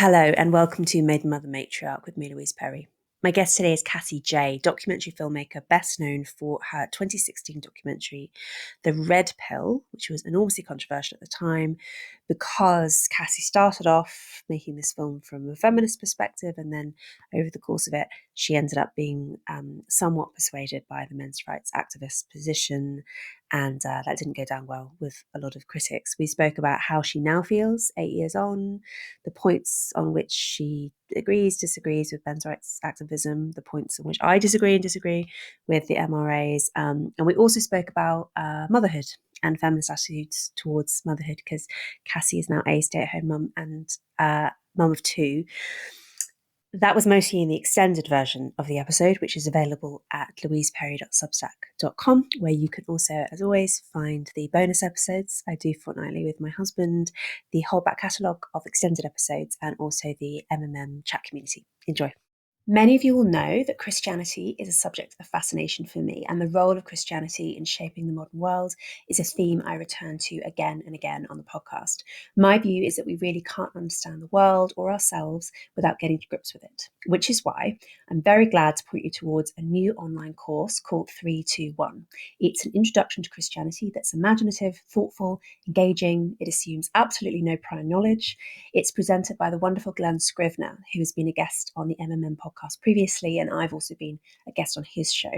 Hello and welcome to Maiden, Matriarch with me, Louise. My guest today is Cassie Jaye, documentary filmmaker best known for her 2016 documentary, The Red Pill, which was enormously controversial at the time because Cassie started off making this film from a feminist perspective, and then over the course of it, she ended up being somewhat persuaded by the men's rights activist position, and that didn't go down well with a lot of critics. We spoke about how she now feels 8 years on, the points on which she agrees, disagrees with men's rights activism, the points on which I disagree with the MRAs. And we also spoke about motherhood and feminist attitudes towards motherhood, because Cassie is now a stay-at-home mum and mum of two. That was mostly in the extended version of the episode, which is available at louiseperry.substack.com, where you can also, as always, find the bonus episodes I do fortnightly with my husband, the whole back catalogue of extended episodes, and also the MMM chat community. Enjoy. Many of you will know that Christianity is a subject of fascination for me, and the role of Christianity in shaping the modern world is a theme I return to again and again on the podcast. My view is that we really can't understand the world or ourselves without getting to grips with it, which is why I'm very glad to point you towards a new online course called 321. It's an introduction to Christianity that's imaginative, thoughtful, engaging. It assumes absolutely no prior knowledge. It's presented by the wonderful Glenn Scrivener, who has been a guest on the MMM podcast previously, and I've also been a guest on his show.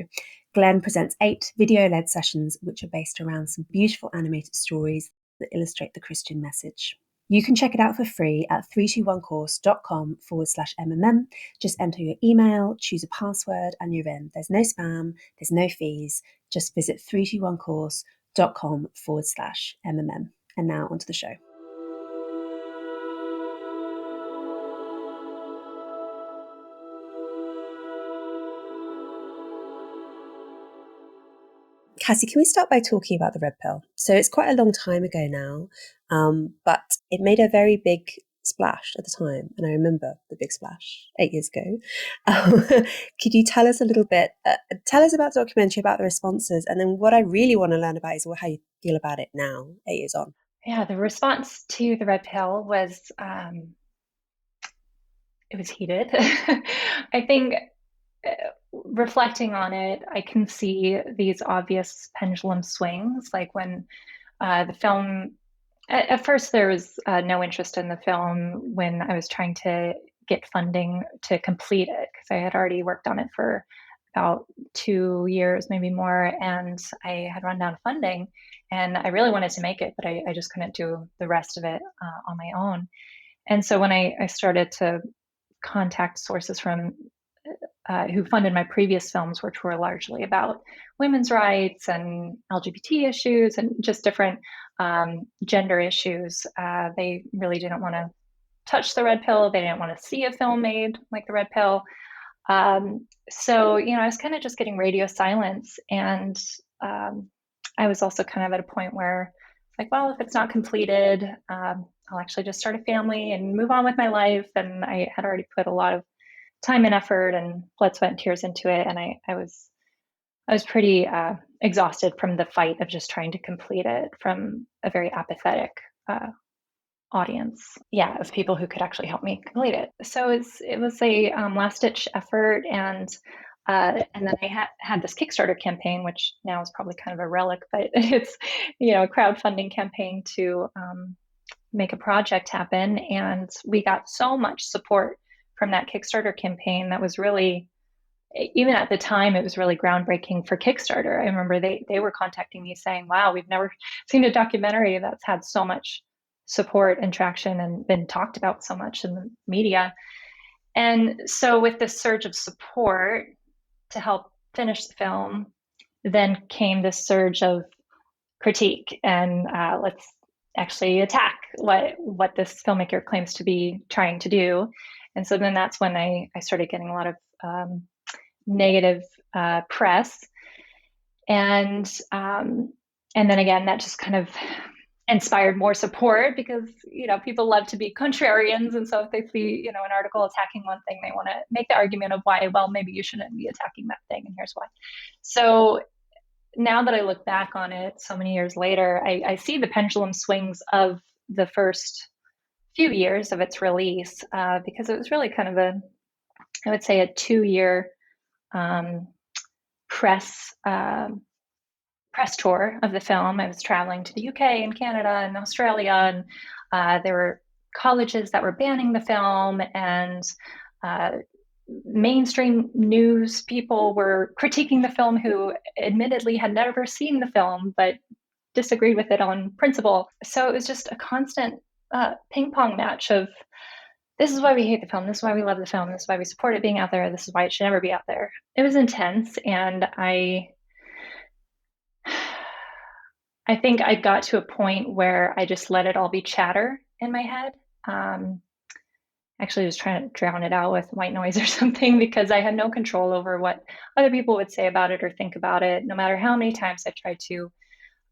Glenn presents 8 video-led sessions which are based around some beautiful animated stories that illustrate the Christian message. You can check it out for free at 321course.com/MMM. Just enter your email, choose a password, and you're in. There's no spam, there's no fees. Just visit 321course.com/MMM. And now onto the show. Cassie, can we start by talking about the Red Pill? So it's quite a long time ago now, but it made a very big splash at the time. And I remember the big splash 8 years ago. Could you tell us a little bit, tell us about the documentary, about the responses, and then what I really want to learn about is how you feel about it now, 8 years on. Yeah, the response to the Red Pill was, it was heated. I think reflecting on it, I can see these obvious pendulum swings. Like when the film, at first there was no interest in the film when I was trying to get funding to complete it, because I had already worked on it for about 2 years, maybe more, and I had run out of funding. And I really wanted to make it, but I just couldn't do the rest of it on my own. And so when I started to contact sources from who funded my previous films, which were largely about women's rights and LGBT issues and just different gender issues, they really didn't want to touch the Red Pill. They didn't want to see a film made like the Red Pill. So, I was kind of just getting radio silence. And I was also kind of at a point where, like, well, if it's not completed, I'll actually just start a family and move on with my life. And I had already put a lot of time and effort and blood, sweat, and tears into it. And I was pretty exhausted from the fight of just trying to complete it from a very apathetic audience, of people who could actually help me complete it. So it was a last ditch effort, and then I had this Kickstarter campaign, which now is probably kind of a relic, but it's a crowdfunding campaign to make a project happen, and we got so much support from that Kickstarter campaign that was really, even at the time, it was really groundbreaking for Kickstarter. I remember they were contacting me saying, wow, we've never seen a documentary that's had so much support and traction and been talked about so much in the media. And so with this surge of support to help finish the film, then came this surge of critique and let's actually attack what this filmmaker claims to be trying to do. And so then that's when I started getting a lot of negative press. And then again, that just kind of inspired more support, because people love to be contrarians, and so if they see an article attacking one thing, they want to make the argument of why, well, maybe you shouldn't be attacking that thing, and here's why. So now that I look back on it so many years later, I see the pendulum swings of the first few years of its release, because it was really kind of I would say, a 2 year um, press press tour of the film. I was traveling to the UK and Canada and Australia, and there were colleges that were banning the film, and uh, mainstream news people were critiquing the film who admittedly had never seen the film but disagreed with it on principle. So it was just a constant ping pong match of this is why we hate the film, this is why we love the film, this is why we support it being out there, this is why it should never be out there. It was intense, and I think I got to a point where I just let it all be chatter in my head. Um, Actually, I was trying to drown it out with white noise or something because I had no control over what other people would say about it or think about it, no matter how many times I tried to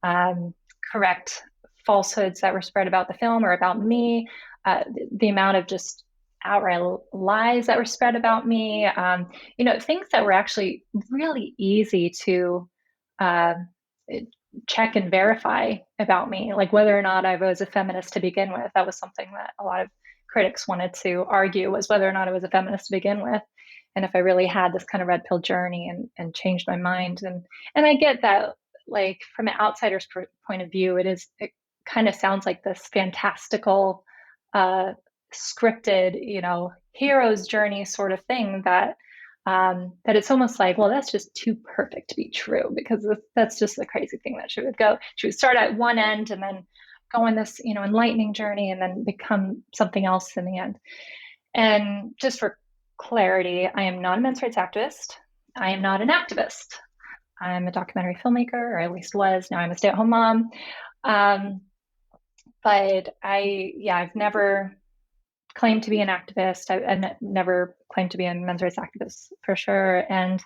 um, correct falsehoods that were spread about the film or about me, the amount of just outright lies that were spread about me, things that were actually really easy to uh, check and verify about me, like whether or not I was a feminist to begin with. That was something that a lot of critics wanted to argue, was whether or not I was a feminist to begin with, and if I really had this kind of red pill journey and changed my mind. And I get that, like from an outsider's point of view, it kind of sounds like this fantastical, uh, scripted, hero's journey sort of thing that it's almost like, well, that's just too perfect to be true, because that's just the crazy thing that she would start at one end and then go on this, enlightening journey and then become something else in the end. And just for clarity, I am not a men's rights activist. I am not an activist. I'm a documentary filmmaker, or at least was. Now I'm a stay-at-home mom. Um, but I've never claimed to be an activist. I never claimed to be a men's rights activist for sure. And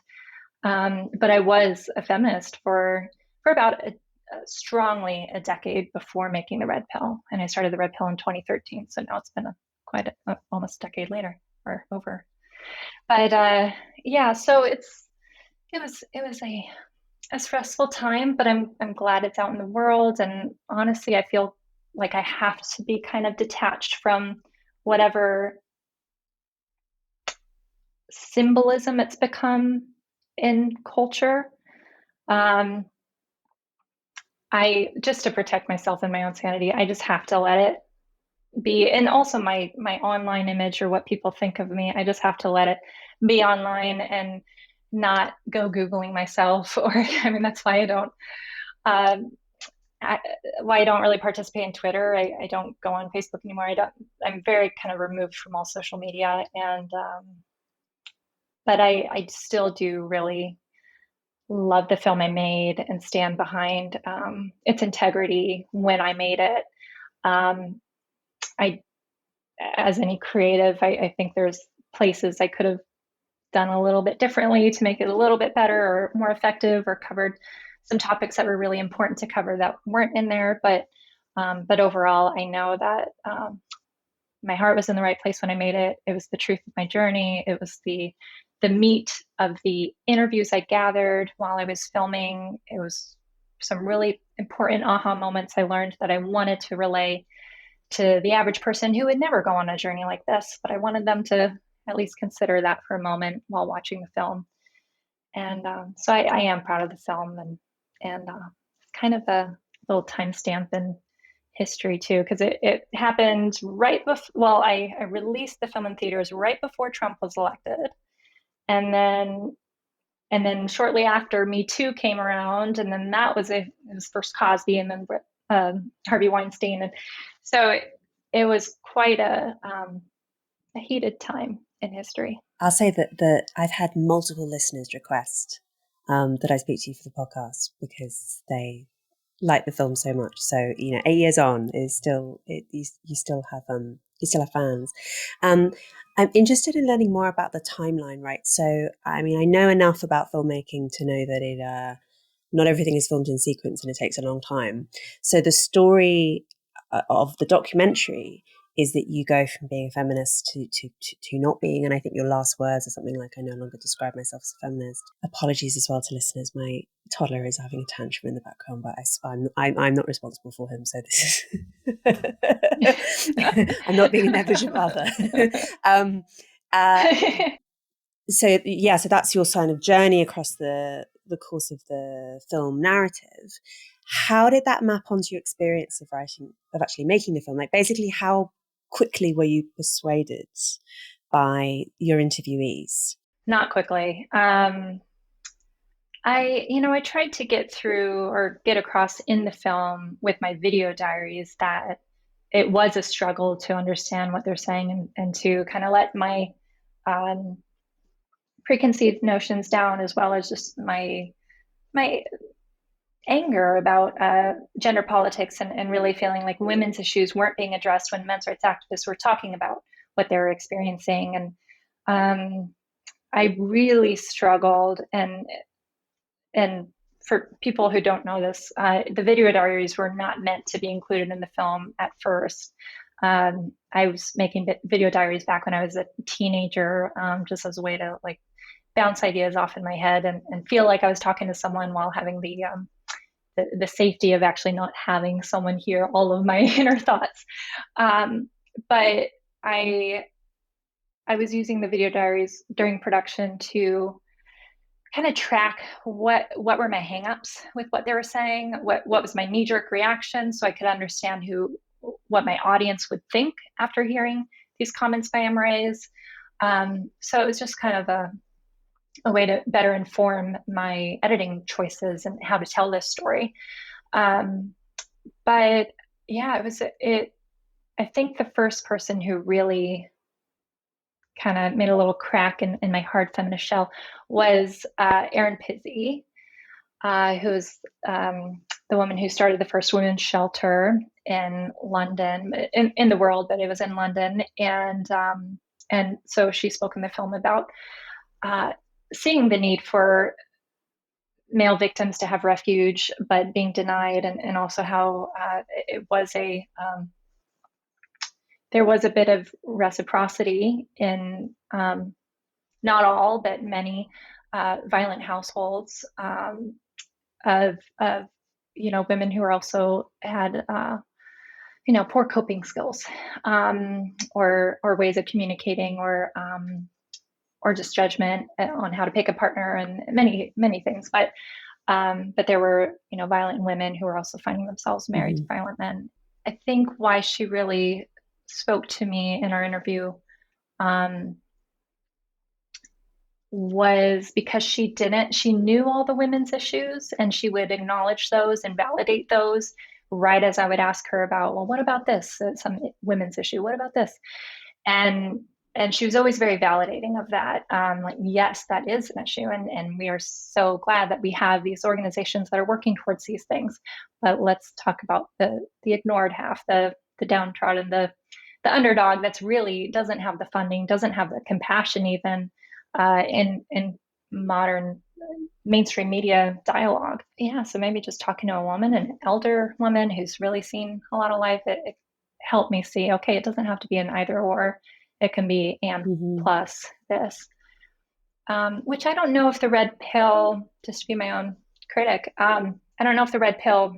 but I was a feminist for about strongly a decade before making the red pill, and I started the red pill in 2013. So now it's been almost a decade later or over. But yeah, so it was a stressful time, but I'm glad it's out in the world. And honestly, I feel like I have to be kind of detached from whatever symbolism it's become in culture. Um, I just to protect myself and my own sanity, I just have to let it be, and also my online image or what people think of me. I just have to let it be online and not go googling myself. Or I mean, that's why um, why I don't really participate in Twitter. I don't go on Facebook anymore. I'm very kind of removed from all social media, and but I still do really love the film I made and stand behind its integrity when I made it. Um, I, as any creative, I think there's places I could have done a little bit differently to make it a little bit better or more effective, or covered some topics that were really important to cover that weren't in there. But overall, I know that my heart was in the right place when I made it. It was the truth of my journey. It was the meat of the interviews I gathered while I was filming. It was some really important aha moments I learned that I wanted to relay to the average person who would never go on a journey like this, but I wanted them to at least consider that for a moment while watching the film. And so I am proud of the film, and it's kind of a little timestamp in history too, because it happened right before. Well, I released the film in theaters right before Trump was elected, and then shortly after, Me Too came around, and then it was first Cosby, and then Harvey Weinstein, and so it was quite a heated time in history. I'll say that I've had multiple listeners request that I speak to you for the podcast because they like the film so much. So 8 years on is still you still have fans. I'm interested in learning more about the timeline, right? So I mean, I know enough about filmmaking to know that not everything is filmed in sequence and it takes a long time. So the story of the documentary is that you go from being a feminist to not being. And I think your last words are something like, I no longer describe myself as a feminist. Apologies as well to listeners. My toddler is having a tantrum in the background, but I'm not responsible for him. So this is, I'm not being a negligent mother. So that's your kind of journey across the course of the film narrative. How did that map onto your experience of actually making the film? Like, basically, how quickly were you persuaded by your interviewees? Not quickly. I tried to get through or get across in the film with my video diaries that it was a struggle to understand what they're saying and to kind of let my preconceived notions down, as well as just my anger about gender politics and really feeling like women's issues weren't being addressed when men's rights activists were talking about what they were experiencing. And I really struggled. And for people who don't know this, the video diaries were not meant to be included in the film at first. I was making video diaries back when I was a teenager, just as a way to like bounce ideas off in my head and feel like I was talking to someone while having the safety of actually not having someone hear all of my inner thoughts. But I was using the video diaries during production to kind of track what were my hangups with what they were saying, what was my knee-jerk reaction, so I could understand what my audience would think after hearing these comments by MRAs. So it was just kind of a way to better inform my editing choices and how to tell this story. But yeah, I think the first person who really kind of made a little crack in my hard feminist shell was Erin Pizzey, who's the woman who started the first women's shelter in London, in the world, but it was in London. And so she spoke in the film about seeing the need for male victims to have refuge, but being denied, and also how it was there was a bit of reciprocity in not all, but many violent households of women who are also had poor coping skills or ways of communicating or just judgment on how to pick a partner and many things. But there were violent women who were also finding themselves married to violent men. I think why she really spoke to me in our interview was because she knew all the women's issues, and she would acknowledge those and validate those right as I would ask her about, well, what about this? Some women's issue. What about this? And she was always very validating of that. Like, yes, that is an issue. And we are so glad that we have these organizations that are working towards these things. But let's talk about the ignored half, the downtrodden, the underdog that's really doesn't have the funding, doesn't have the compassion even in modern mainstream media dialogue. Yeah, so maybe just talking to a woman, an elder woman who's really seen a lot of life, it helped me see, okay, it doesn't have to be an either or. It can be and plus this. Which I don't know if the red pill, just to be my own critic, I don't know if the red pill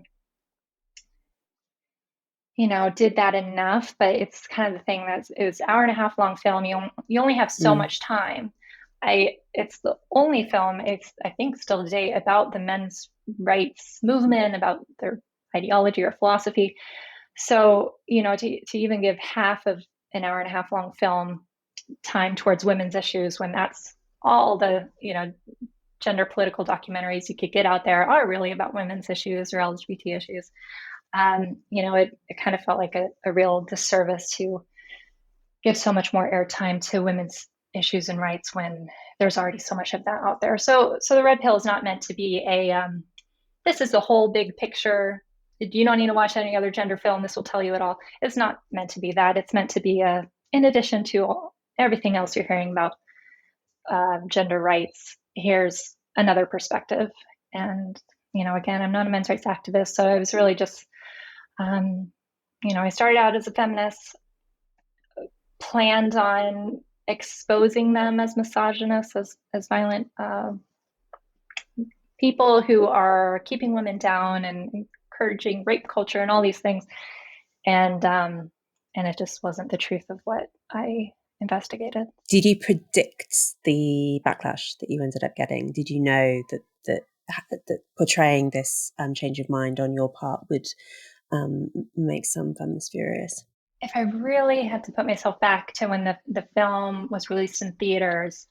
did that enough, but it's kind of the thing that it was an hour and a half long film. You only have so much time. It's the only film, it's I think still today, about the men's rights movement, about their ideology or philosophy. So, to even give half of an hour and a half long film time towards women's issues, when that's all the, gender political documentaries you could get out there are really about women's issues or LGBT issues. It kind of felt like a real disservice to give so much more airtime to women's issues and rights when there's already so much of that out there. So the red pill is not meant to be this is the whole big picture. You don't need to watch any other gender film. This will tell you it all. It's not meant to be that. It's meant to be in addition to everything else you're hearing about gender rights, here's another perspective. And, again, I'm not a men's rights activist. So I was really just, I started out as a feminist. planned on exposing them as misogynists, as violent people who are keeping women down and encouraging rape culture and all these things. And it just wasn't the truth of what I investigated. Did you predict the backlash that you ended up getting? Did you know that portraying this change of mind on your part would make some feminists furious? If I really had to put myself back to when the film was released in theaters,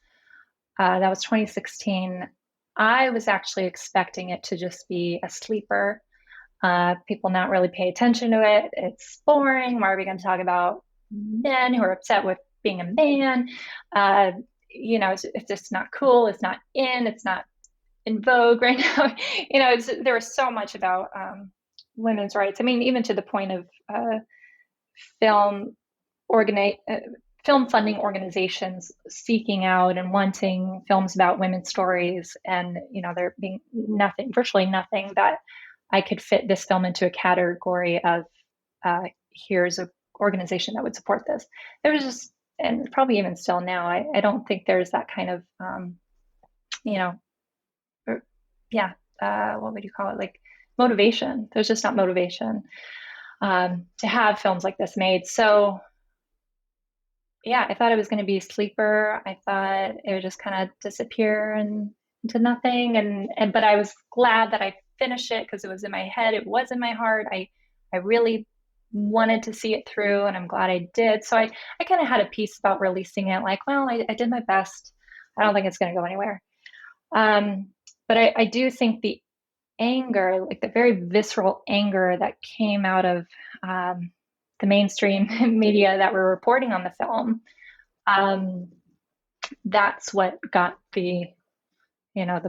that was 2016, I was actually expecting it to just be a sleeper. People not really pay attention to it. It's boring. Why are we going to talk about men who are upset with being a man? It's just not cool. It's not in. It's not in vogue right now. There was so much about women's rights. I mean, even to the point of film organi- uh, film funding organizations seeking out and wanting films about women's stories, and there being virtually nothing that I could fit this film into a category of here's an organization that would support this. There was just, and probably even still now, I don't think there's that kind of you know yeah, what would you call it, like motivation. There's just not motivation to have films like this made. So yeah, I thought it was going to be a sleeper. I thought it would just kind of disappear and into nothing. But I was glad that I finished it because it was in my head. It was in my heart. I really wanted to see it through, and I'm glad I did. So I kind of had a piece about releasing it, like, well, I did my best. I don't think it's going to go anywhere. Um, but I do think the anger, like the very visceral anger that came out of the mainstream media that were reporting on the film, um, that's what got the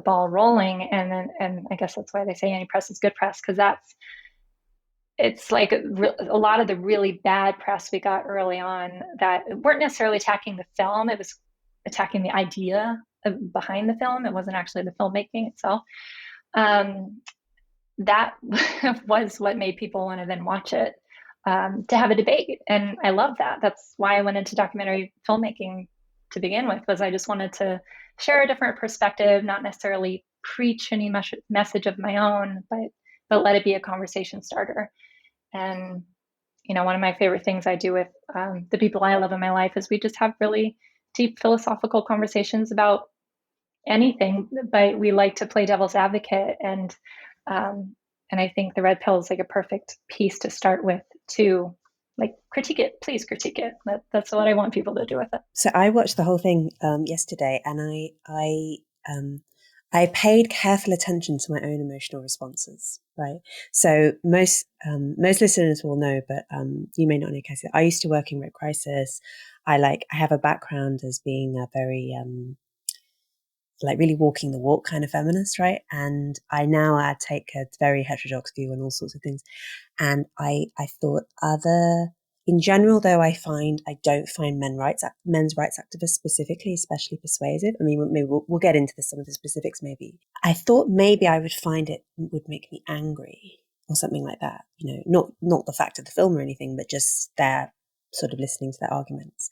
ball rolling. And I guess that's why they say any press is good press, because it's like a lot of the really bad press we got early on that weren't necessarily attacking the film. It was attacking the idea behind the film. It wasn't actually the filmmaking itself. That was what made people want to then watch it, to have a debate. And I love that. That's why I went into documentary filmmaking to begin with, was I just wanted to share a different perspective, not necessarily preach any message of my own, but let it be a conversation starter. And one of my favorite things I do with the people I love in my life is we just have really deep philosophical conversations about anything, but we like to play devil's advocate. Um, and I think the red pill is like a perfect piece to start with, to like critique it. Please critique it. That's what I want people to do with it. So I watched the whole thing yesterday, and I paid careful attention to my own emotional responses. Right. So most listeners will know, but you may not know, Cassie. I used to work in rape crisis. I have a background as being a very like really walking the walk kind of feminist, right? And I take a very heterodox view on all sorts of things. And I thought in general, though, I don't find men's rights activists specifically, especially persuasive. I mean, maybe we'll get into some of the specifics maybe. I thought maybe I would find it would make me angry or something like that. Not the fact of the film or anything, but just their sort of listening to their arguments.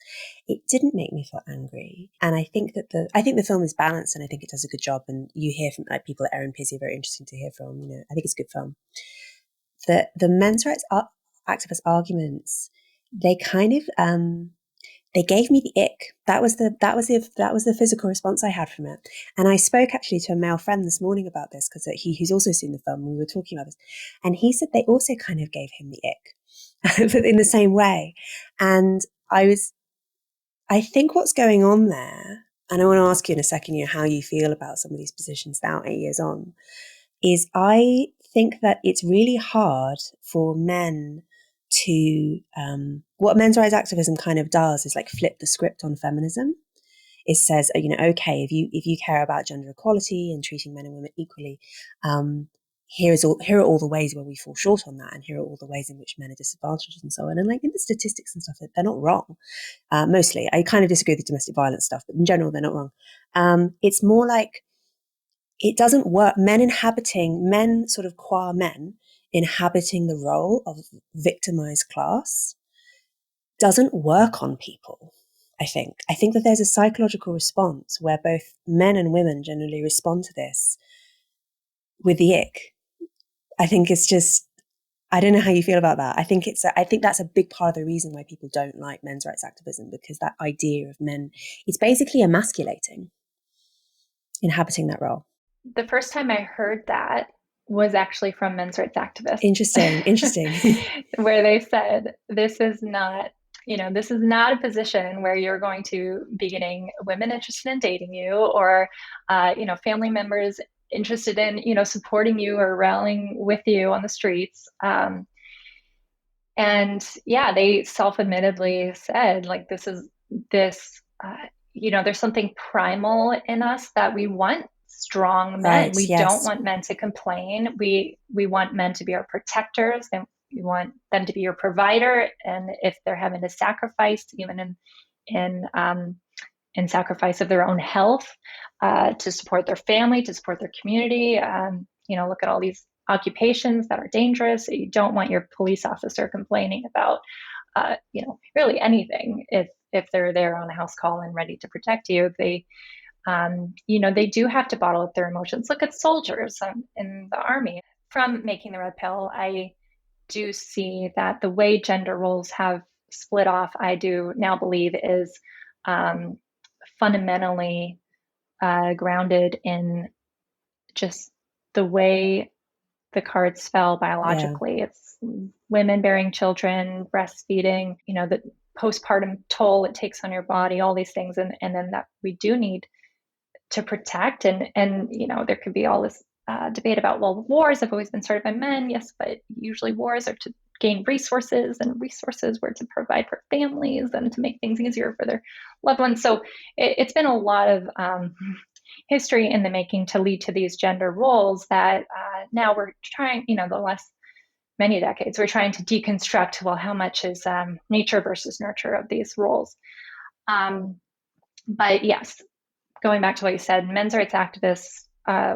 It didn't make me feel angry. And I think that the film is balanced, and I think it does a good job. And you hear from like people at Erin Pizzi, very interesting to hear from. I think it's a good film. The men's rights activist arguments, they kind of they gave me the ick. That was the physical response I had from it. And I spoke actually to a male friend this morning about this, because who's also seen the film. We were talking about this, and he said they also kind of gave him the ick, but in the same way. And I think what's going on there, and I want to ask you in a second, how you feel about some of these positions now, 8 years on, is I think that it's really hard for men to, what men's rights activism kind of does is like flip the script on feminism. It says, okay, if you care about gender equality and treating men and women equally, here are all the ways where we fall short on that, and here are all the ways in which men are disadvantaged and so on. And like in the statistics and stuff, they're not wrong. Mostly, I kind of disagree with the domestic violence stuff, but in general, they're not wrong. It's more like, it doesn't work. Men sort of qua men inhabiting the role of victimized class doesn't work on people. I think that there's a psychological response where both men and women generally respond to this with the ick. I think it's just, I don't know how you feel about that. I think that's a big part of the reason why people don't like men's rights activism, because that idea of men, it's basically emasculating, inhabiting that role. The first time I heard that was actually from men's rights activists. Interesting. Where they said, this is not a position where you're going to be getting women interested in dating you, or, family members interested in, supporting you or rallying with you on the streets. And yeah, they self-admittedly said, like, this, there's something primal in us that we want strong men. Right, We don't yes. want men to complain. We want men to be our protectors, and we want them to be your provider. And if they're having to sacrifice, even in sacrifice of their own health, to support their family, to support their community, look at all these occupations that are dangerous. You don't want your police officer complaining about, really anything if they're there on a house call and ready to protect you. They do have to bottle up their emotions. Look at soldiers in the army. From making the red pill, I do see that the way gender roles have split off, I do now believe is fundamentally grounded in just the way the cards fell biologically. Yeah. It's women bearing children, breastfeeding, the postpartum toll it takes on your body, all these things. And then that we do need to protect. And there could be all this debate about, well, wars have always been started by men. Yes, but usually wars are to gain resources, and resources were to provide for families and to make things easier for their loved ones. So it's been a lot of history in the making to lead to these gender roles that now we're trying, the last many decades, we're trying to deconstruct, well, how much is nature versus nurture of these roles. But yes, going back to what you said, men's rights activists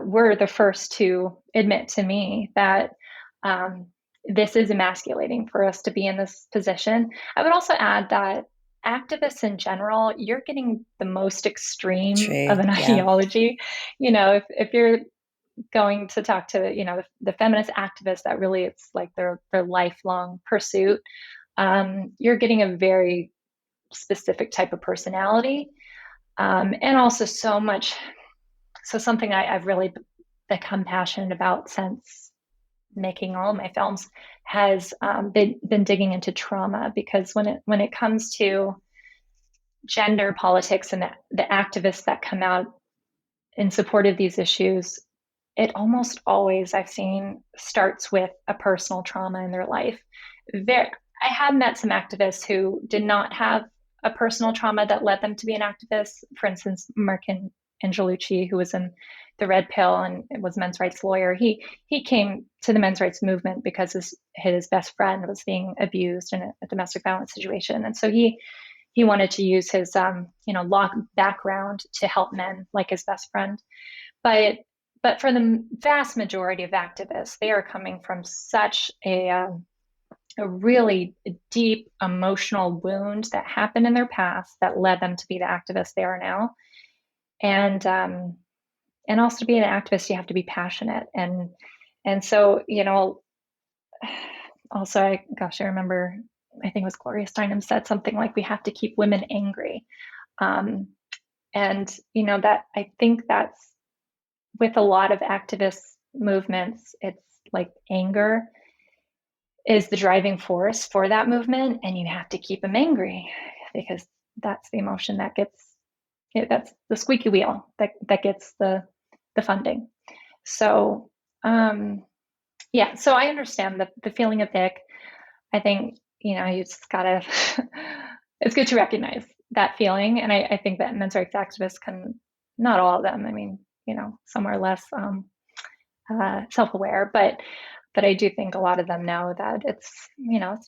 were the first to admit to me that this is emasculating for us to be in this position. I would also add that activists in general, you're getting the most extreme of an ideology. If you're going to talk to, the feminist activists, that really it's like their lifelong pursuit, you're getting a very specific type of personality. And also something I've really become passionate about since making all of my films has been digging into trauma, because when it comes to gender politics and the activists that come out in support of these issues, it almost always, I've seen, starts with a personal trauma in their life. I have met some activists who did not have a personal trauma that led them to be an activist. For instance, Mark Angelucci, who was in the Red Pill and was a men's rights lawyer, he came to the men's rights movement because his best friend was being abused in a domestic violence situation, and so he wanted to use his law background to help men like his best friend. But for the vast majority of activists, they are coming from such a really deep emotional wound that happened in their past that led them to be the activists they are now. And also to be an activist, you have to be passionate. And so, also, I remember, I think it was Gloria Steinem said something like, we have to keep women angry. And, that I think that's with a lot of activist movements, it's like anger is the driving force for that movement, and you have to keep them angry because that's the emotion that's the squeaky wheel that gets the funding. So so I understand the feeling of ick. I think you just gotta it's good to recognize that feeling, and I think that men's rights activists can, not all of them, I mean, some are less self-aware, but I do think a lot of them know that it's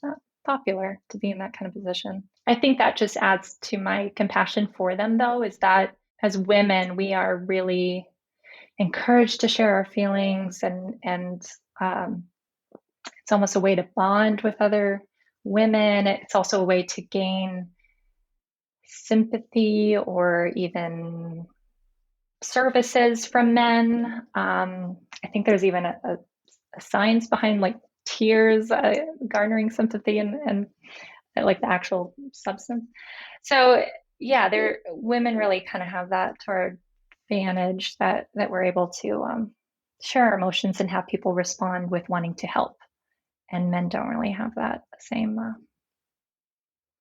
not popular to be in that kind of position. I think that just adds to my compassion for them, though, is that as women, we are really encouraged to share our feelings, and it's almost a way to bond with other women. It's also a way to gain sympathy or even services from men. I think there's even a science behind like tears garnering sympathy and like the actual substance. So yeah, there women really kind of have that to our advantage that we're able to share our emotions and have people respond with wanting to help, and men don't really have that same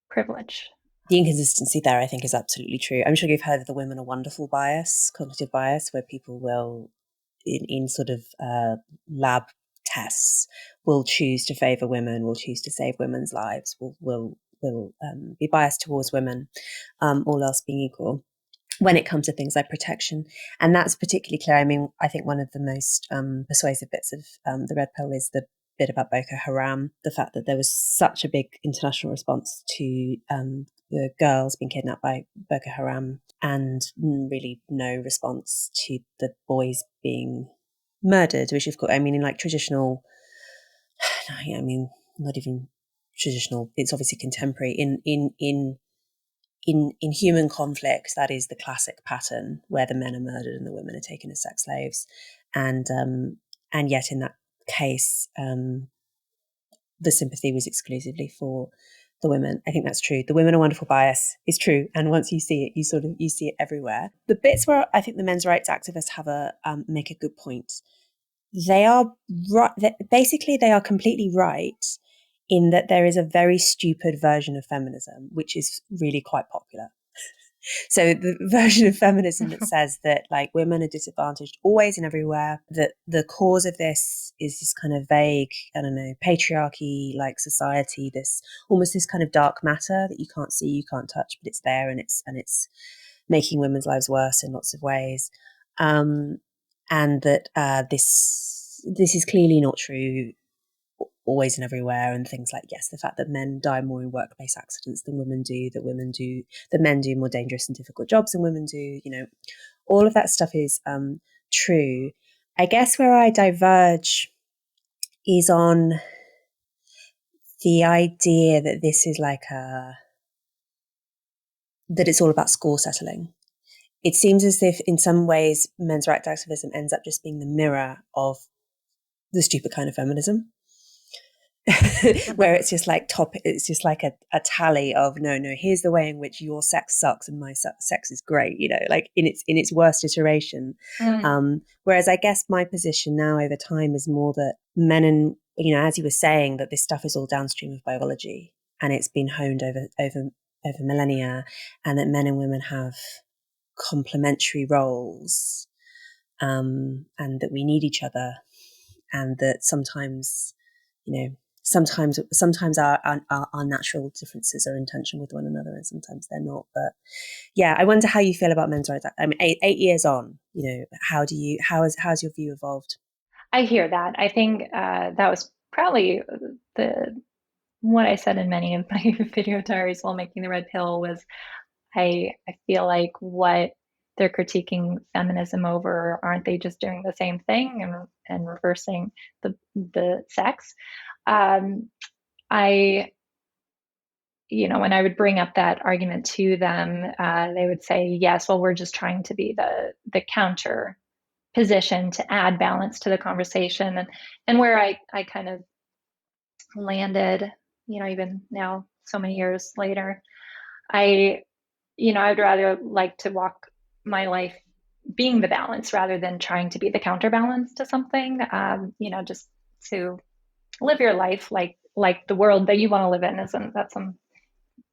privilege. The inconsistency there, I think, is absolutely true. I'm sure you've heard of the women are wonderful bias, cognitive bias, where people will, in sort of lab tests, will choose to favour women, will choose to save women's lives, will be biased towards women, all else being equal, when it comes to things like protection. And that's particularly clear. I mean, I think one of the most persuasive bits of the Red Pill is the bit about Boko Haram, the fact that there was such a big international response to the girls being kidnapped by Boko Haram, and really no response to the boys being murdered, which of course, I mean, in like traditional, I mean, not even traditional, it's obviously contemporary. In human conflicts, that is the classic pattern where the men are murdered and the women are taken as sex slaves, and yet in that case, the sympathy was exclusively for the women. I think that's true. The women are wonderful bias is true, and once you see it, you see it everywhere. The bits where I think the men's rights activists have a make a good point. They are right. Basically, they are completely right in that there is a very stupid version of feminism, which is really quite popular. So the version of feminism that says that like women are disadvantaged always and everywhere, that the cause of this is this kind of vague, I don't know, patriarchy like society, this almost this kind of dark matter that you can't see, you can't touch, but it's there, and it's making women's lives worse in lots of ways. And that this is clearly not true always and everywhere, and things like, yes, the fact that men die more in workplace accidents than women do, that men do more dangerous and difficult jobs than women do, all of that stuff is true. I guess where I diverge is on the idea that this is like that it's all about score settling. It seems as if in some ways men's rights activism ends up just being the mirror of the stupid kind of feminism. Where it's just like it's just like a tally of no, here's the way in which your sex sucks and my sex is great, like in its worst iteration. Whereas I guess my position now over time is more that men, and as you were saying, that this stuff is all downstream of biology and it's been honed over millennia, and that men and women have complementary roles, and that we need each other, and that sometimes sometimes our natural differences are in tension with one another, and sometimes they're not. But yeah, I wonder how you feel about men's rights. I mean, eight years on, how's your view evolved? I hear that. I think that was probably the what I said in many of my video diaries while making the red pill was I feel like what they're critiquing feminism over, aren't they just doing the same thing and reversing the sex? I when I would bring up that argument to them, they would say, yes, well, we're just trying to be the counter position to add balance to the conversation. And where I kind of landed, even now, so many years later, I I'd rather like to walk my life being the balance rather than trying to be the counterbalance to something. Just to live your life like the world that you want to live in. Isn't that some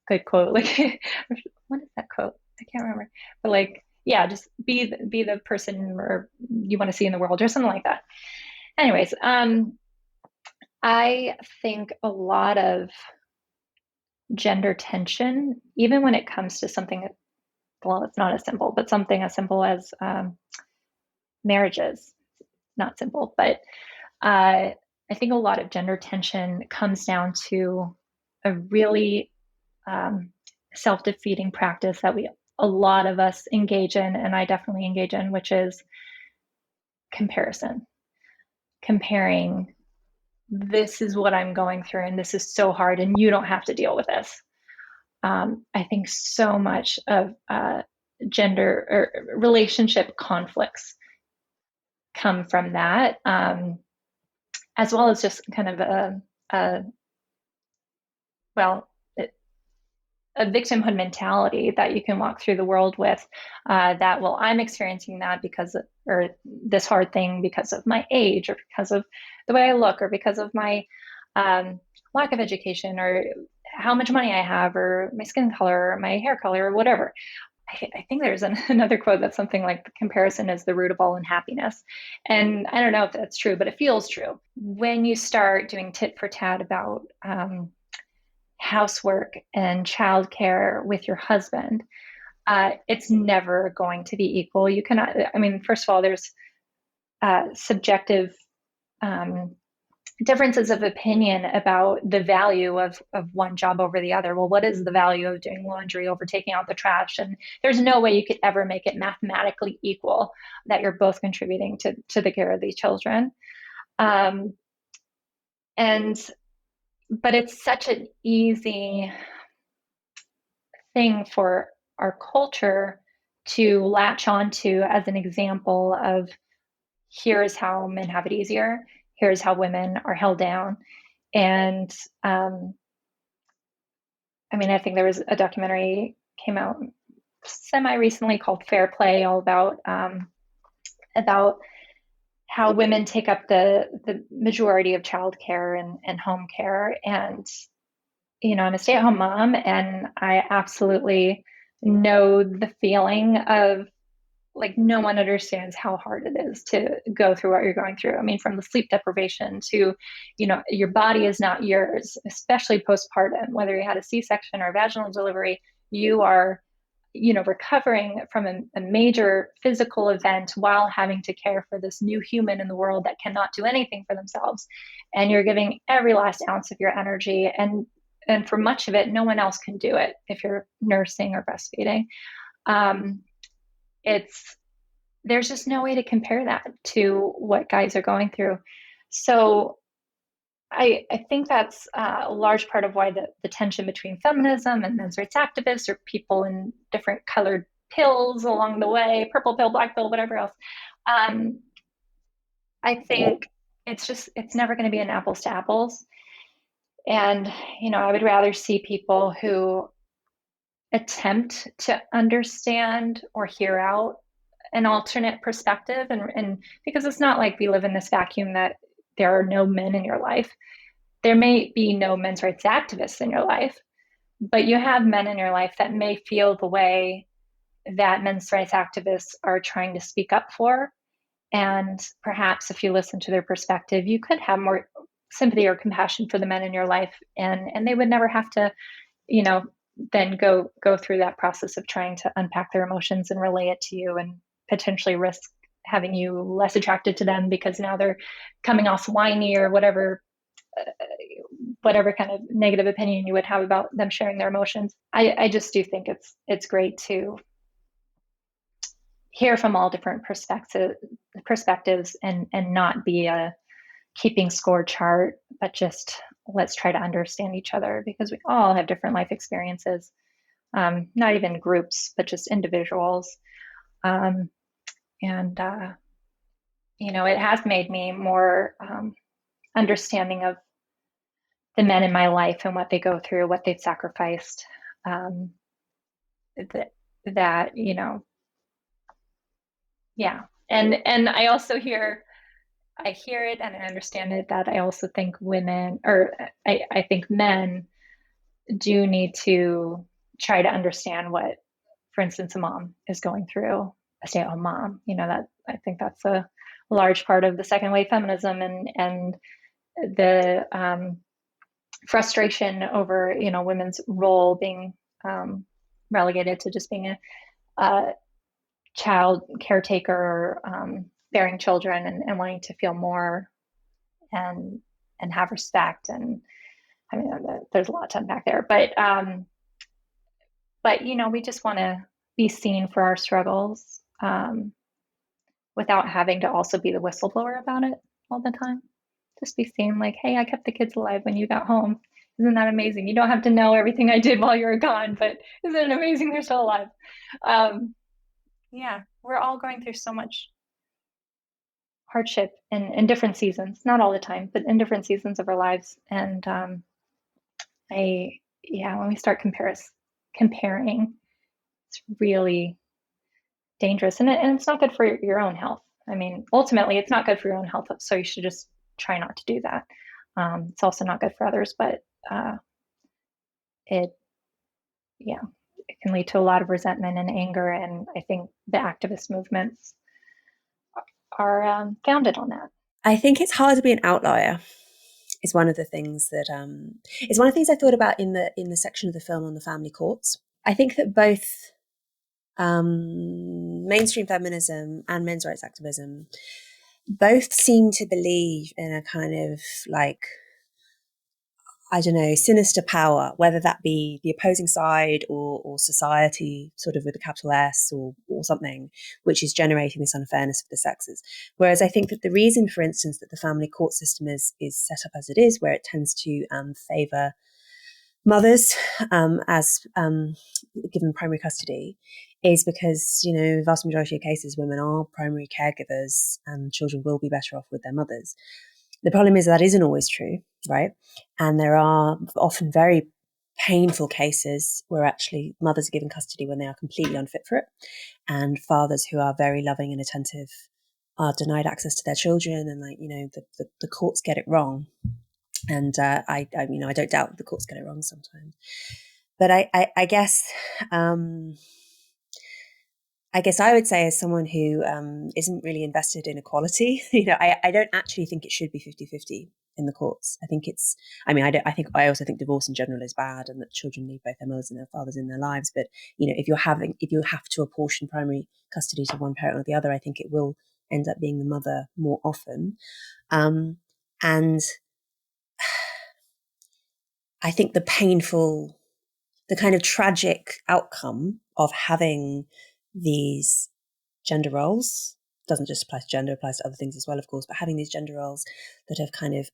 good quote? Like, what is that quote? I can't remember. But like, yeah, just be the person or you want to see in the world or something like that. Anyways, I think a lot of gender tension, even when it comes to something, well, it's not as simple, but something as simple as marriages. Not simple, but I think a lot of gender tension comes down to a really self-defeating practice that a lot of us engage in, and I definitely engage in, which is comparison. Comparing this is what I'm going through, and this is so hard, and you don't have to deal with this. I think so much of gender or relationship conflicts come from that, as well as just kind of a well, a victimhood mentality that you can walk through the world with, that, well, I'm experiencing that or this hard thing because of my age, or because of the way I look, or because of my lack of education, or how much money I have, or my skin color, or my hair color, or whatever. I think there's another quote that's something like, comparison is the root of all unhappiness. And I don't know if that's true, but it feels true. When you start doing tit for tat about housework and childcare with your husband, it's never going to be equal. You cannot, I mean, first of all, there's subjective differences of opinion about the value of one job over the other. Well, what is the value of doing laundry over taking out the trash? And there's no way you could ever make it mathematically equal that you're both contributing to the care of these children. And but it's such an easy thing for our culture to latch onto as an example of, here's how men have it easier, here's how women are held down. And I mean, I think there was a documentary came out semi recently called Fair Play, all about how women take up the majority of childcare and home care. And I'm a stay-at-home mom, and I absolutely know the feeling of, like, no one understands how hard it is to go through what you're going through. I mean, from the sleep deprivation to, your body is not yours, especially postpartum, whether you had a C-section or a vaginal delivery, you are, recovering from a major physical event while having to care for this new human in the world that cannot do anything for themselves. And you're giving every last ounce of your energy. And for much of it, no one else can do it if you're nursing or breastfeeding. It's There's just no way to compare that to what guys are going through. So I think that's a large part of why the tension between feminism and men's rights activists, or people in different colored pills along the way, purple pill, black pill, whatever else. Um, I think it's never going to be an apples to apples. And, I would rather see people who attempt to understand or hear out an alternate perspective, and because it's not like we live in this vacuum that there are no men in your life. There may be no men's rights activists in your life, but you have men in your life that may feel the way that men's rights activists are trying to speak up for. And perhaps if you listen to their perspective, you could have more sympathy or compassion for the men in your life, and they would never have to, then go through that process of trying to unpack their emotions and relay it to you, and potentially risk having you less attracted to them because now they're coming off whiny, or whatever kind of negative opinion you would have about them sharing their emotions. I just do think it's great to hear from all different perspectives, and not be a keeping score chart, but just, let's try to understand each other, because we all have different life experiences, not even groups, but just individuals. And it has made me more understanding of the men in my life and what they go through, what they've sacrificed. That yeah. And I also hear it and I understand it, that I also think women, or I think men do need to try to understand what, for instance, a mom is going through, a stay-at-home mom. That I think that's a large part of the second wave feminism, and the frustration over women's role being relegated to just being a child caretaker, bearing children, and wanting to feel more and have respect. And I mean, there's a lot to unpack there, but we just want to be seen for our struggles, without having to also be the whistleblower about it all the time. Just be seen like, hey, I kept the kids alive when you got home. Isn't that amazing? You don't have to know everything I did while you were gone, but isn't it amazing they're still alive? Yeah, we're all going through so much hardship in different seasons, not all the time, but in different seasons of our lives. And when we start comparing, it's really dangerous, and it's not good for your own health. I mean, ultimately, it's not good for your own health, so you should just try not to do that. It's also not good for others, but it, yeah, it can lead to a lot of resentment and anger, and I think the activist movements are founded on that. I think it's hard to be an outlier. Is one of the things that is one of the things I thought about in the section of the film on the family courts. I think that both mainstream feminism and men's rights activism both seem to believe in a kind of like, I don't know, sinister power, whether that be the opposing side or society, sort of with a capital S or something, which is generating this unfairness for the sexes. Whereas I think that the reason, for instance, that the family court system is set up as it is, where it tends to favour mothers as given primary custody, is because, you know, vast majority of cases, women are primary caregivers and children will be better off with their mothers. The problem is that isn't always true, right? And there are often very painful cases where actually mothers are given custody when they are completely unfit for it, and fathers who are very loving and attentive are denied access to their children, and like, you know, the courts get it wrong. And I don't doubt that the courts get it wrong sometimes. But I guess I would say, as someone who isn't really invested in equality, I don't actually think it should be 50-50 in the courts. I think I also think divorce in general is bad, and that children need both their mothers and their fathers in their lives. But, you know, if you have to apportion primary custody to one parent or the other, I think it will end up being the mother more often. And I think the kind of tragic outcome of having these gender roles doesn't just apply to gender, applies to other things as well, of course, but having these gender roles that have kind of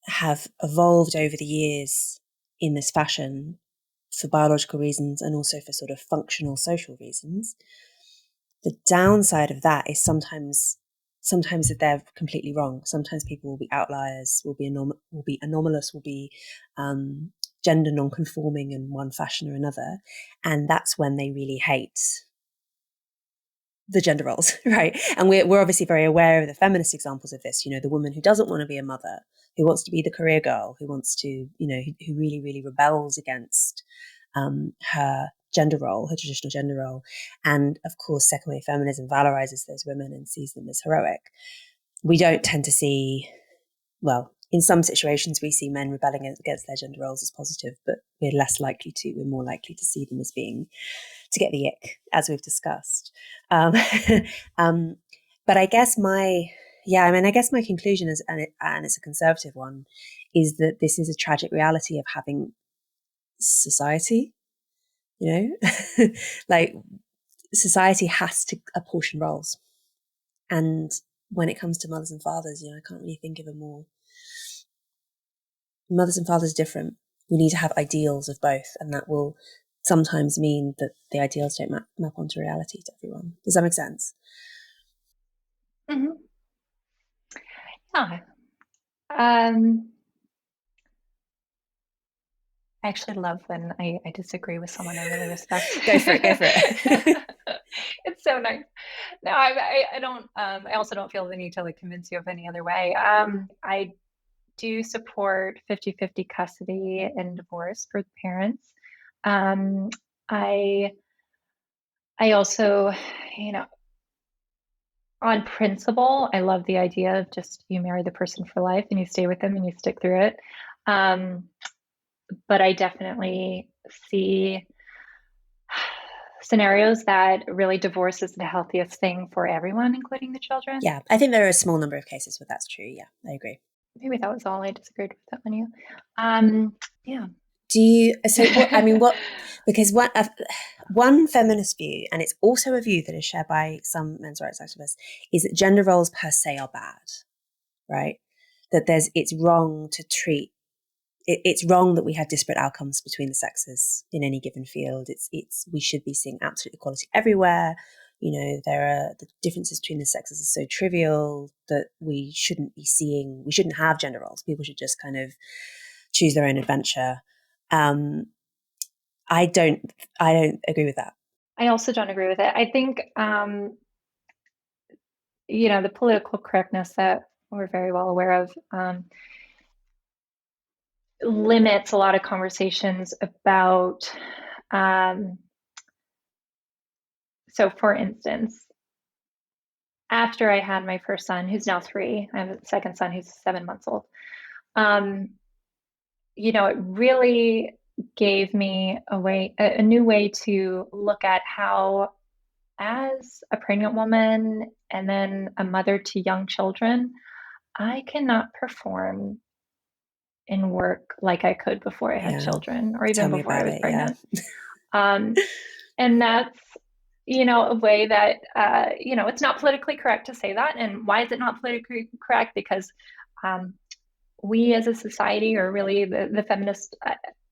have evolved over the years in this fashion for biological reasons and also for sort of functional social reasons. The downside of that is sometimes that they're completely wrong. Sometimes people will be outliers, will be anomalous, will be gender non-conforming in one fashion or another, and that's when they really hate the gender roles, right? And we're obviously very aware of the feminist examples of this. You know, the woman who doesn't want to be a mother, who wants to be the career girl, who wants to, you know, who really, really rebels against her gender role, her traditional gender role. And of course, second wave feminism valorizes those women and sees them as heroic. We don't tend to see, well, in some situations we see men rebelling against their gender roles as positive, but we're more likely to see them as being, to get the ick, as we've discussed. But I guess my conclusion is, and it's a conservative one, is that this is a tragic reality of having society, you know, like society has to apportion roles. And when it comes to mothers and fathers, you know, I can't really think of a more, mothers and fathers are different. We need to have ideals of both, and that will sometimes mean that the ideals don't map onto reality to everyone. Does that make sense? Mm-hmm. Yeah. I actually love when I disagree with someone I really respect. Go for it. It's so nice. No, I don't. I also don't feel the need to like convince you of any other way. I do support 50-50 custody and divorce for parents. I also, you know, on principle, I love the idea of just you marry the person for life and you stay with them and you stick through it. But I definitely see scenarios that really divorce is the healthiest thing for everyone, including the children. Yeah, I think there are a small number of cases where that's true. Yeah, I agree. Maybe that was all I disagreed with that on you. Yeah. Do you, so what, I mean, what, because one feminist view, and it's also a view that is shared by some men's rights activists, is that gender roles per se are bad, right? That it's wrong to treat it's wrong that we have disparate outcomes between the sexes in any given field. We should be seeing absolute equality everywhere. The differences between the sexes are so trivial that we shouldn't have gender roles. People should just kind of choose their own adventure. I don't agree with that. I also don't agree with it. I think, the political correctness that we're very well aware of limits a lot of conversations about, so for instance, after I had my first son, who's now 3, I have a second son who's 7 months old. It really gave me a new way to look at how, as a pregnant woman and then a mother to young children, I cannot perform in work like I could before I had children, or even before I was pregnant. And that's, a way that, it's not politically correct to say that. And why is it not politically correct? Because we as a society, or really the feminist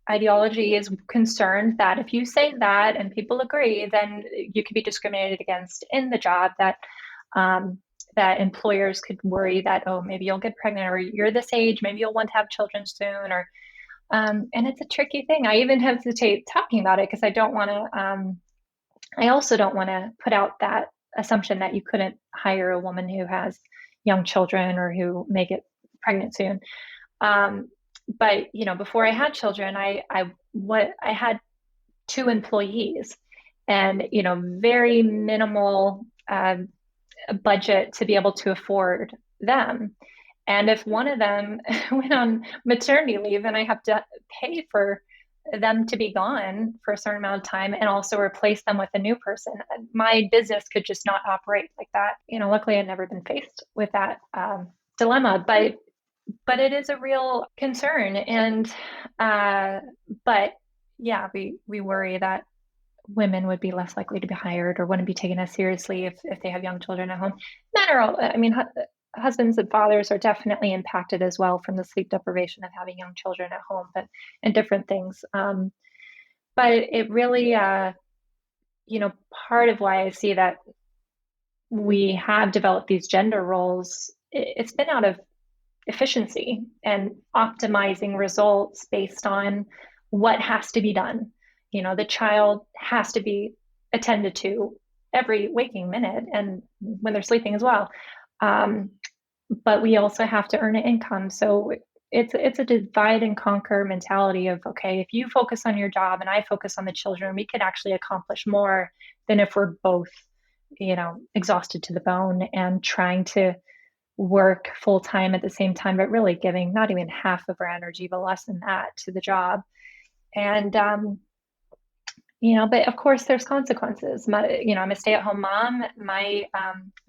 ideology, is concerned that if you say that and people agree, then you could be discriminated against in the job, that that employers could worry that, oh, maybe you'll get pregnant, or you're this age, maybe you'll want to have children soon, or and it's a tricky thing. I even hesitate talking about it because I also don't want to put out that assumption that you couldn't hire a woman who has young children or who may get pregnant soon. But before I had children, I had 2 employees, and very minimal budget to be able to afford them. And if one of them went on maternity leave, then I have to pay for them to be gone for a certain amount of time and also replace them with a new person. My business could just not operate like that. Luckily I'd never been faced with that dilemma, but it is a real concern. And but yeah, we worry that women would be less likely to be hired or wouldn't be taken as seriously if they have young children at home. Men are all, husbands and fathers are definitely impacted as well from the sleep deprivation of having young children at home, and different things. But it really, part of why I see that we have developed these gender roles, it's been out of efficiency and optimizing results based on what has to be done. The child has to be attended to every waking minute and when they're sleeping as well. But we also have to earn an income. So it's a divide and conquer mentality of, okay, if you focus on your job and I focus on the children, we could actually accomplish more than if we're both, exhausted to the bone and trying to work full time at the same time, but really giving not even half of our energy, but less than that, to the job. And but of course there's consequences. I'm a stay-at-home mom. My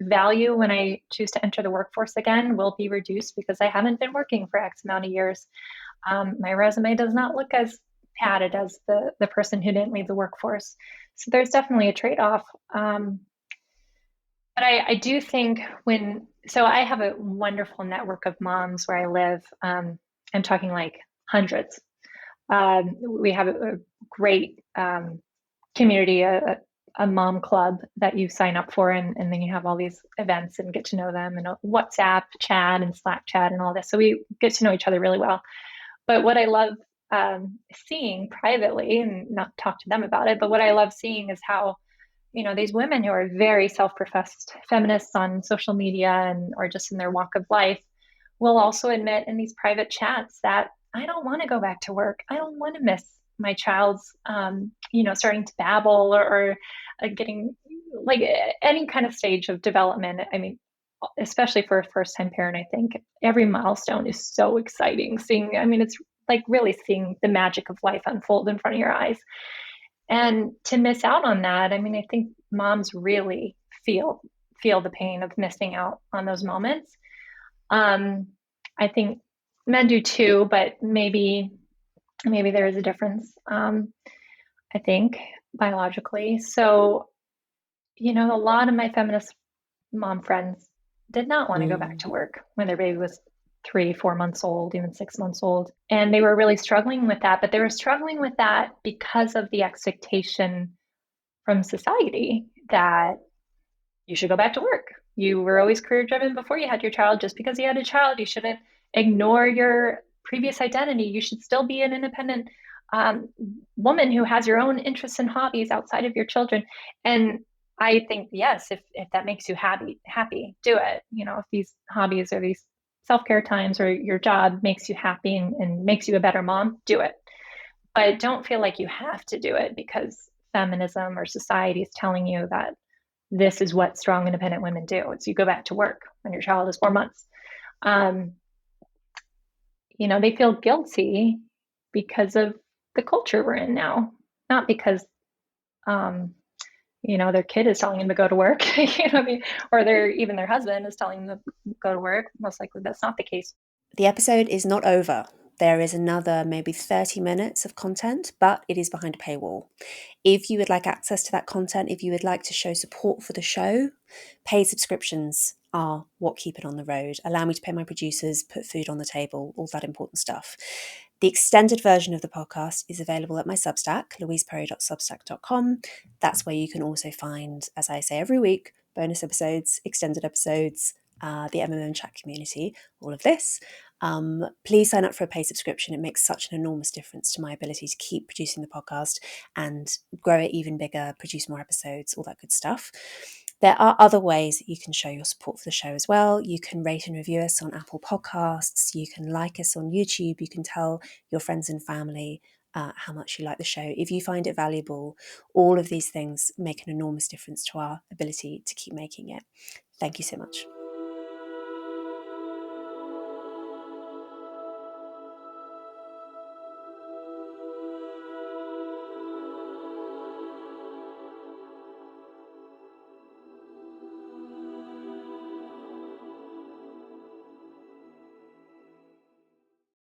value when I choose to enter the workforce again will be reduced because I haven't been working for X amount of years. My resume does not look as padded as the person who didn't leave the workforce. So there's definitely a trade-off. But I do think so I have a wonderful network of moms where I live. I'm talking like hundreds. We have a great community, a mom club that you sign up for, and then you have all these events and get to know them, and a WhatsApp chat and Slack chat and all this. So we get to know each other really well. But what I love seeing privately, and not talk to them about it, but what I love seeing is how these women who are very self-professed feminists on social media and or just in their walk of life will also admit in these private chats that I don't want to go back to work. I don't want to miss my child's, starting to babble or getting like any kind of stage of development. I mean, especially for a first-time parent, I think every milestone is so exciting. It's like really seeing the magic of life unfold in front of your eyes. And to miss out on that, I think moms really feel the pain of missing out on those moments. I think men do too, but maybe there is a difference, I think, biologically. So, a lot of my feminist mom friends did not want to go back Mm. to work when their baby was 3, 4 months old, even 6 months old. And they were really struggling with that, but they were struggling with that because of the expectation from society that you should go back to work. You were always career driven before you had your child. Just because you had a child, you shouldn't ignore your previous identity. You should still be an independent um, woman who has your own interests and hobbies outside of your children. And I think, yes, if that makes you happy, do it. You know, if these hobbies or these self-care times or your job makes you happy and makes you a better mom, do it. But don't feel like you have to do it because feminism or society is telling you that this is what strong, independent women do. It's you go back to work when your child is 4 months. Um, they feel guilty because of the culture we're in now, not because um, their kid is telling them to go to work, what I mean, or even their husband is telling them to go to work. Most likely, that's not the case. The episode is not over. There is another maybe 30 minutes of content, but it is behind a paywall. If you would like access to that content, if you would like to show support for the show, paid subscriptions are what keep it on the road. Allow me to pay my producers, put food on the table, all that important stuff. The extended version of the podcast is available at my Substack, louiseperry.substack.com. That's where you can also find, as I say every week, bonus episodes, extended episodes, the MMM chat community, all of this. Please sign up for a paid subscription. It makes such an enormous difference to my ability to keep producing the podcast and grow it even bigger, produce more episodes, all that good stuff. There are other ways that you can show your support for the show as well. You can rate and review us on Apple Podcasts. You can like us on YouTube. You can tell your friends and family how much you like the show. If you find it valuable, all of these things make an enormous difference to our ability to keep making it. Thank you so much.